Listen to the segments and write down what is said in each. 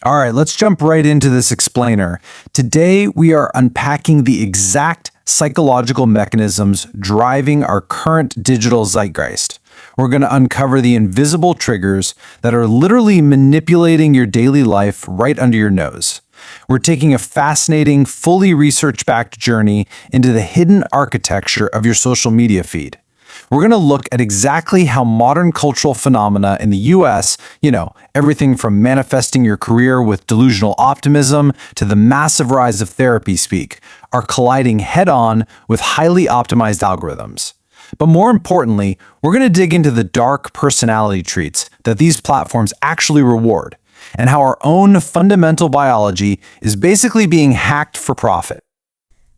All right, let's jump right into this explainer. Today, we are unpacking the exact psychological mechanisms driving our current digital zeitgeist. We're going to uncover the invisible triggers that are literally manipulating your daily life right under your nose. We're taking a fascinating, fully research-backed journey into the hidden architecture of your social media feed. We're going to look at exactly how modern cultural phenomena in the US, everything from manifesting your career with delusional optimism to the massive rise of therapy speak, are colliding head-on with highly optimized algorithms. But more importantly, we're going to dig into the dark personality traits that these platforms actually reward, and how our own fundamental biology is basically being hacked for profit.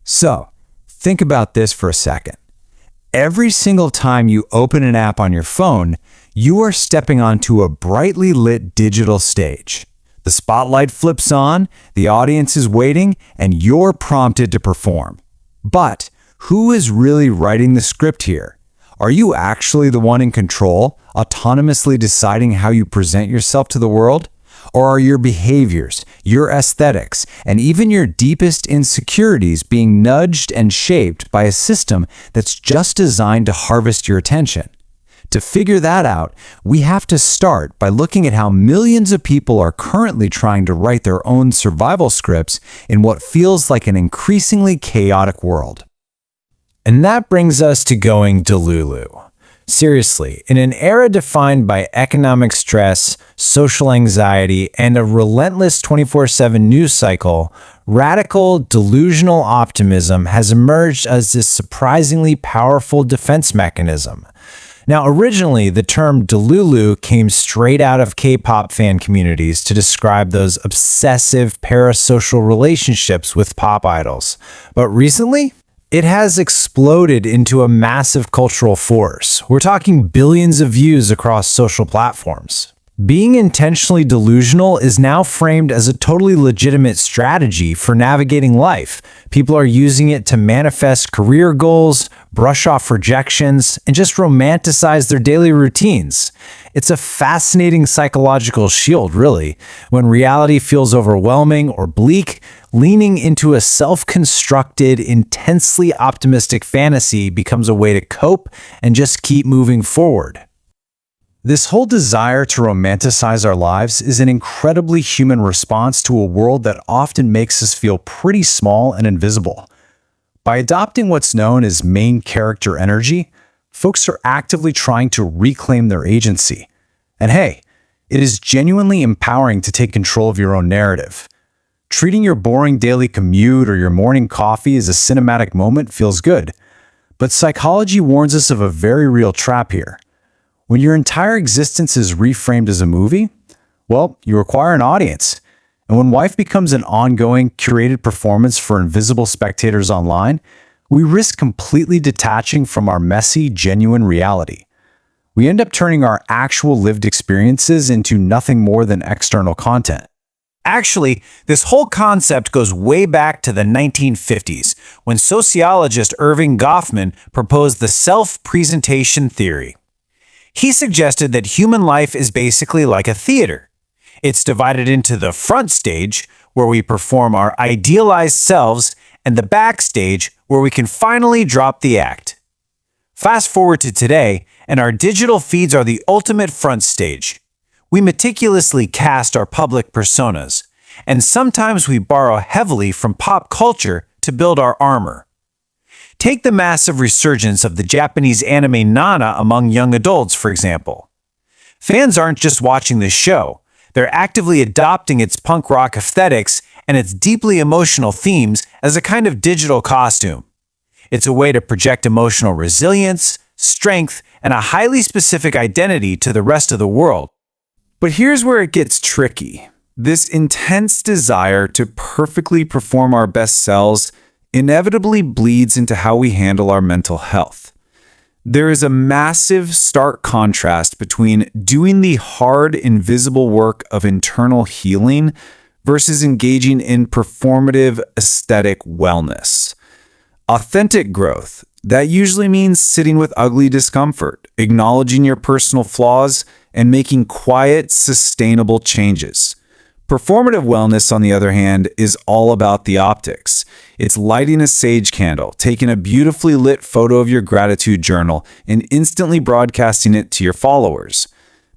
So, think about this for a second. Every single time you open an app on your phone, you are stepping onto a brightly lit digital stage. The spotlight flips on, the audience is waiting, and you're prompted to perform. But who is really writing the script here? Are you actually the one in control, autonomously deciding how you present yourself to the world? Or are your behaviors, your aesthetics, and even your deepest insecurities being nudged and shaped by a system that's just designed to harvest your attention? To figure that out, we have to start by looking at how millions of people are currently trying to write their own survival scripts in what feels like an increasingly chaotic world. And that brings us to going delulu. Seriously, in an era defined by economic stress, social anxiety, and a relentless 24/7 news cycle, radical, delusional optimism has emerged as this surprisingly powerful defense mechanism. Now, originally, the term delulu came straight out of K-pop fan communities to describe those obsessive parasocial relationships with pop idols. But recently, it has exploded into a massive cultural force. We're talking billions of views across social platforms. Being intentionally delusional is now framed as a totally legitimate strategy for navigating life. People are using it to manifest career goals, brush off rejections, and just romanticize their daily routines. It's a fascinating psychological shield, really. When reality feels overwhelming or bleak, leaning into a self-constructed, intensely optimistic fantasy becomes a way to cope and just keep moving forward. This whole desire to romanticize our lives is an incredibly human response to a world that often makes us feel pretty small and invisible. By adopting what's known as main character energy, folks are actively trying to reclaim their agency. And hey, it is genuinely empowering to take control of your own narrative. Treating your boring daily commute or your morning coffee as a cinematic moment feels good. But psychology warns us of a very real trap here. When your entire existence is reframed as a movie, well, you require an audience. And when life becomes an ongoing, curated performance for invisible spectators online, we risk completely detaching from our messy, genuine reality. We end up turning our actual lived experiences into nothing more than external content. Actually, this whole concept goes way back to the 1950s, when sociologist Irving Goffman proposed the self-presentation theory. He suggested that human life is basically like a theater. It's divided into the front stage, where we perform our idealized selves, and the backstage, where we can finally drop the act. Fast forward to today, and our digital feeds are the ultimate front stage. We meticulously cast our public personas, and sometimes we borrow heavily from pop culture to build our armor. Take the massive resurgence of the Japanese anime Nana among young adults, for example. Fans aren't just watching this show, they're actively adopting its punk rock aesthetics and its deeply emotional themes as a kind of digital costume. It's a way to project emotional resilience, strength, and a highly specific identity to the rest of the world. But here's where it gets tricky. This intense desire to perfectly perform our best selves inevitably bleeds into how we handle our mental health. There is a massive, stark contrast between doing the hard, invisible work of internal healing versus engaging in performative aesthetic wellness. Authentic growth, that usually means sitting with ugly discomfort, acknowledging your personal flaws, and making quiet, sustainable changes. Performative wellness, on the other hand, is all about the optics. It's lighting a sage candle, taking a beautifully lit photo of your gratitude journal, and instantly broadcasting it to your followers.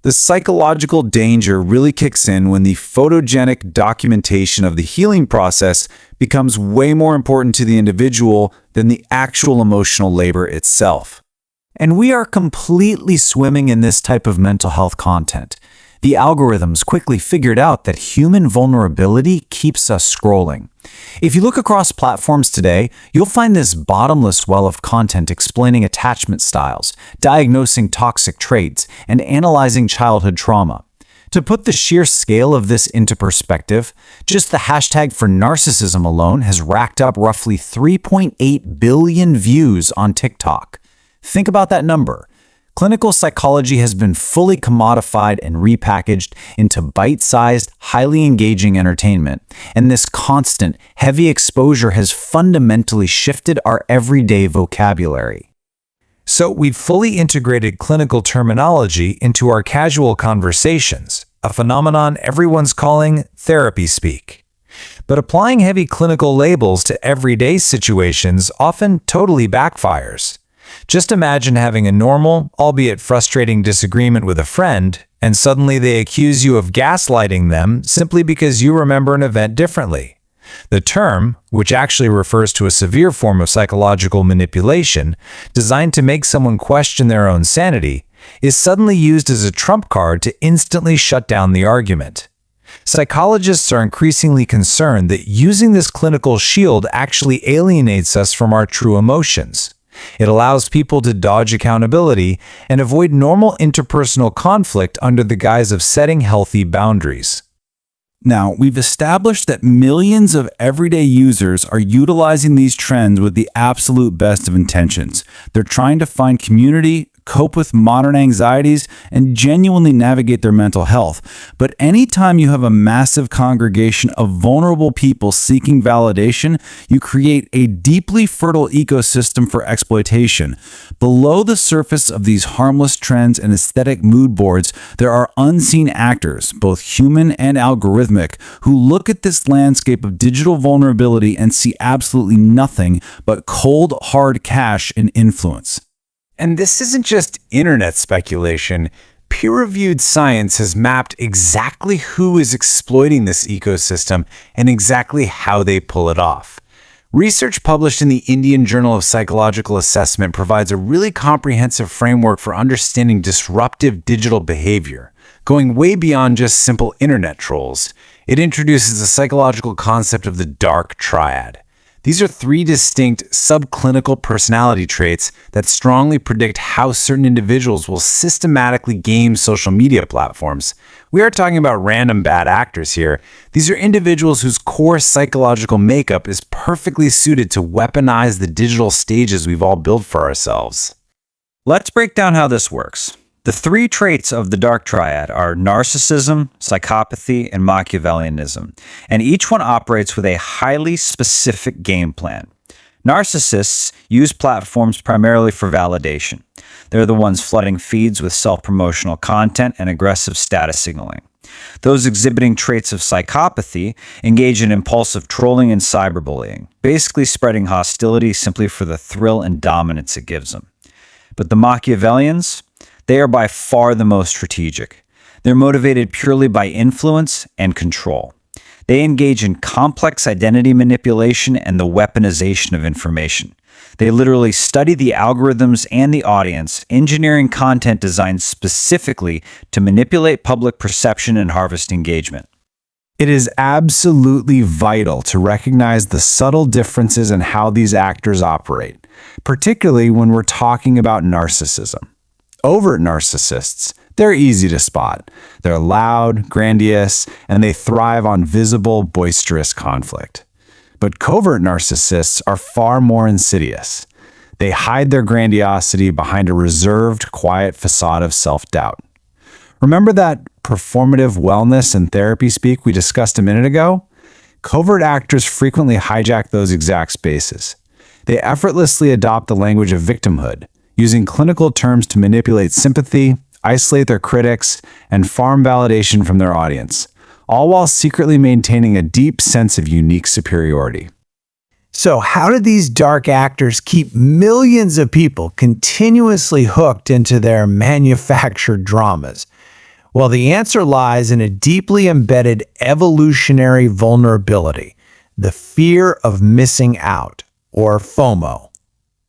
The psychological danger really kicks in when the photogenic documentation of the healing process becomes way more important to the individual than the actual emotional labor itself. And we are completely swimming in this type of mental health content. The algorithms quickly figured out that human vulnerability keeps us scrolling. If you look across platforms today, you'll find this bottomless well of content explaining attachment styles, diagnosing toxic traits, and analyzing childhood trauma. To put the sheer scale of this into perspective, just the hashtag for narcissism alone has racked up roughly 3.8 billion views on TikTok. Think about that number. Clinical psychology has been fully commodified and repackaged into bite-sized, highly engaging entertainment, and this constant, heavy exposure has fundamentally shifted our everyday vocabulary. So we've fully integrated clinical terminology into our casual conversations, a phenomenon everyone's calling therapy speak. But applying heavy clinical labels to everyday situations often totally backfires. Just imagine having a normal, albeit frustrating disagreement with a friend, and suddenly they accuse you of gaslighting them simply because you remember an event differently. The term, which actually refers to a severe form of psychological manipulation designed to make someone question their own sanity, is suddenly used as a trump card to instantly shut down the argument. Psychologists are increasingly concerned that using this clinical shield actually alienates us from our true emotions. It allows people to dodge accountability and avoid normal interpersonal conflict under the guise of setting healthy boundaries. Now, we've established that millions of everyday users are utilizing these trends with the absolute best of intentions. They're trying to find community, cope with modern anxieties, and genuinely navigate their mental health. But anytime you have a massive congregation of vulnerable people seeking validation, you create a deeply fertile ecosystem for exploitation. Below the surface of these harmless trends and aesthetic mood boards, there are unseen actors, both human and algorithmic, who look at this landscape of digital vulnerability and see absolutely nothing but cold, hard cash and influence. And this isn't just internet speculation. Peer-reviewed science has mapped exactly who is exploiting this ecosystem and exactly how they pull it off. Research published in the Indian Journal of Psychological Assessment provides a really comprehensive framework for understanding disruptive digital behavior, going way beyond just simple internet trolls. It introduces the psychological concept of the dark triad. These are three distinct subclinical personality traits that strongly predict how certain individuals will systematically game social media platforms. We are talking about random bad actors here. These are individuals whose core psychological makeup is perfectly suited to weaponize the digital stages we've all built for ourselves. Let's break down how this works. The three traits of the dark triad are narcissism, psychopathy, and Machiavellianism, and each one operates with a highly specific game plan. Narcissists use platforms primarily for validation. They're the ones flooding feeds with self-promotional content and aggressive status signaling. Those exhibiting traits of psychopathy engage in impulsive trolling and cyberbullying, basically spreading hostility simply for the thrill and dominance it gives them. But the Machiavellians, they are by far the most strategic. They're motivated purely by influence and control. They engage in complex identity manipulation and the weaponization of information. They literally study the algorithms and the audience, engineering content designed specifically to manipulate public perception and harvest engagement. It is absolutely vital to recognize the subtle differences in how these actors operate, particularly when we're talking about narcissism. Overt narcissists, they're easy to spot. They're loud, grandiose, and they thrive on visible, boisterous conflict. But covert narcissists are far more insidious. They hide their grandiosity behind a reserved, quiet facade of self-doubt. Remember that performative wellness and therapy speak we discussed a minute ago? Covert actors frequently hijack those exact spaces. They effortlessly adopt the language of victimhood, using clinical terms to manipulate sympathy, isolate their critics, and farm validation from their audience, all while secretly maintaining a deep sense of unique superiority. So how did these dark actors keep millions of people continuously hooked into their manufactured dramas? Well, the answer lies in a deeply embedded evolutionary vulnerability, the fear of missing out, or FOMO.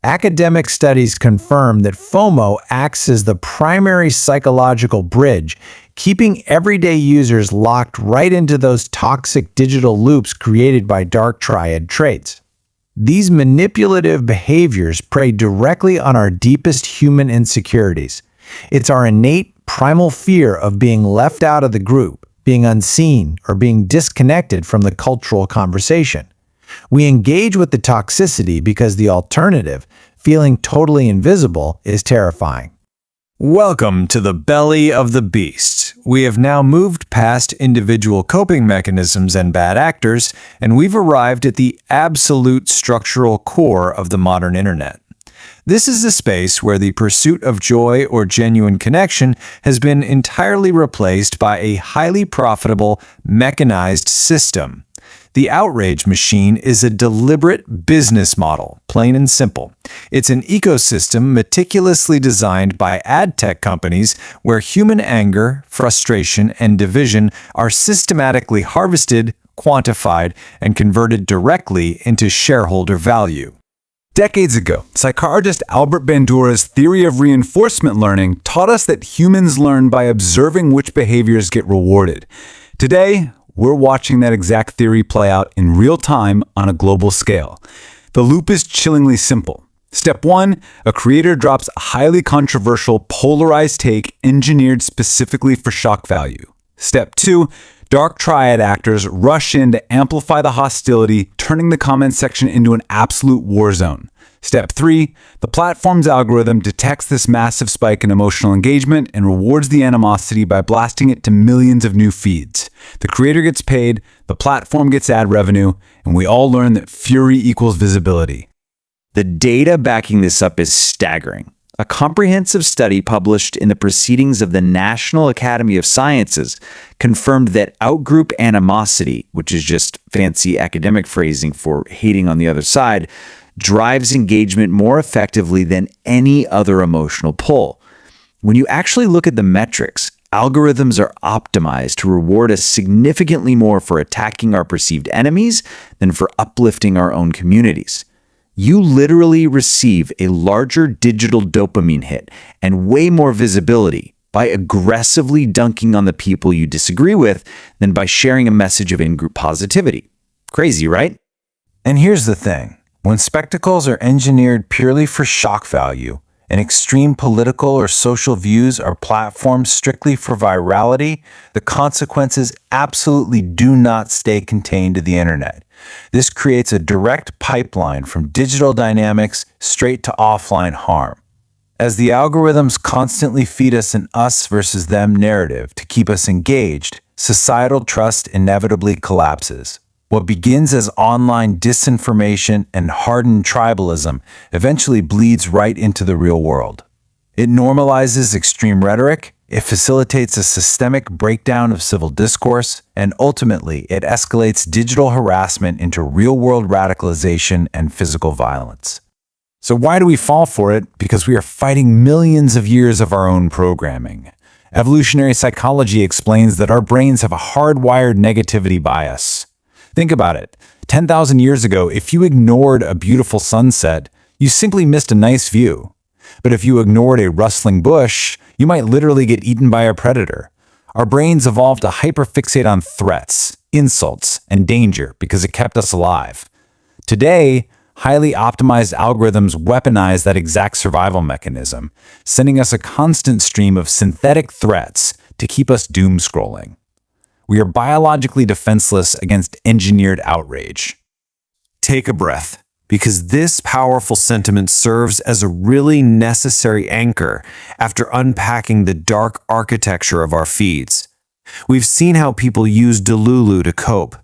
Academic studies confirm that FOMO acts as the primary psychological bridge, keeping everyday users locked right into those toxic digital loops created by dark triad traits. These manipulative behaviors prey directly on our deepest human insecurities. It's our innate primal fear of being left out of the group, being unseen, or being disconnected from the cultural conversation. We engage with the toxicity because the alternative, feeling totally invisible, is terrifying. Welcome to the belly of the beast. We have now moved past individual coping mechanisms and bad actors, and we've arrived at the absolute structural core of the modern internet. This is a space where the pursuit of joy or genuine connection has been entirely replaced by a highly profitable, mechanized system. The outrage machine is a deliberate business model, plain and simple. It's an ecosystem meticulously designed by ad tech companies where human anger, frustration, and division are systematically harvested, quantified, and converted directly into shareholder value. Decades ago, psychologist Albert Bandura's theory of reinforcement learning taught us that humans learn by observing which behaviors get rewarded. Today, we're watching that exact theory play out in real time on a global scale. The loop is chillingly simple. Step 1, a creator drops a highly controversial, polarized take engineered specifically for shock value. Step 2, dark triad actors rush in to amplify the hostility, turning the comment section into an absolute war zone. Step 3, the platform's algorithm detects this massive spike in emotional engagement and rewards the animosity by blasting it to millions of new feeds. The creator gets paid, the platform gets ad revenue, and we all learn that fury equals visibility. The data backing this up is staggering. A comprehensive study published in the Proceedings of the National Academy of Sciences confirmed that outgroup animosity, which is just fancy academic phrasing for hating on the other side, drives engagement more effectively than any other emotional pull. When you actually look at the metrics, algorithms are optimized to reward us significantly more for attacking our perceived enemies than for uplifting our own communities. You literally receive a larger digital dopamine hit and way more visibility by aggressively dunking on the people you disagree with than by sharing a message of in-group positivity. Crazy, right? And here's the thing. When spectacles are engineered purely for shock value, and extreme political or social views are platformed strictly for virality, the consequences absolutely do not stay contained to the internet. This creates a direct pipeline from digital dynamics straight to offline harm. As the algorithms constantly feed us an us versus them narrative to keep us engaged, societal trust inevitably collapses. What begins as online disinformation and hardened tribalism eventually bleeds right into the real world. It normalizes extreme rhetoric, it facilitates a systemic breakdown of civil discourse, and ultimately it escalates digital harassment into real-world radicalization and physical violence. So why do we fall for it? Because we are fighting millions of years of our own programming. Evolutionary psychology explains that our brains have a hardwired negativity bias. Think about it. 10,000 years ago, if you ignored a beautiful sunset, you simply missed a nice view. But if you ignored a rustling bush, you might literally get eaten by a predator. Our brains evolved to hyperfixate on threats, insults, and danger because it kept us alive. Today, highly optimized algorithms weaponize that exact survival mechanism, sending us a constant stream of synthetic threats to keep us doom scrolling. We are biologically defenseless against engineered outrage. Take a breath, because this powerful sentiment serves as a really necessary anchor after unpacking the dark architecture of our feeds. We've seen how people use Delulu to cope,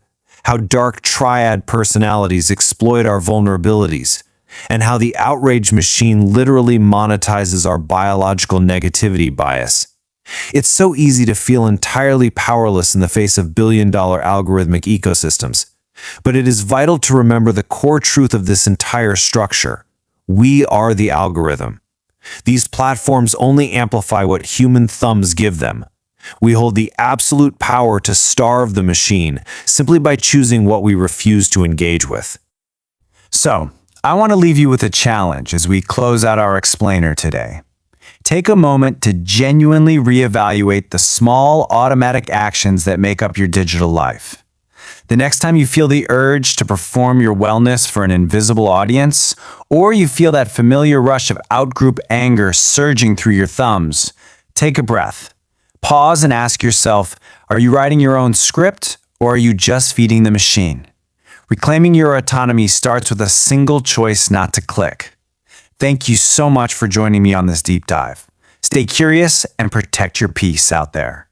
how dark triad personalities exploit our vulnerabilities, and how the outrage machine literally monetizes our biological negativity bias. It's so easy to feel entirely powerless in the face of billion-dollar algorithmic ecosystems. But it is vital to remember the core truth of this entire structure. We are the algorithm. These platforms only amplify what human thumbs give them. We hold the absolute power to starve the machine simply by choosing what we refuse to engage with. So, I want to leave you with a challenge as we close out our explainer today. Take a moment to genuinely reevaluate the small automatic actions that make up your digital life. The next time you feel the urge to perform your wellness for an invisible audience, or you feel that familiar rush of outgroup anger surging through your thumbs, take a breath. Pause and ask yourself, are you writing your own script, or are you just feeding the machine? Reclaiming your autonomy starts with a single choice not to click. Thank you so much for joining me on this deep dive. Stay curious and protect your peace out there.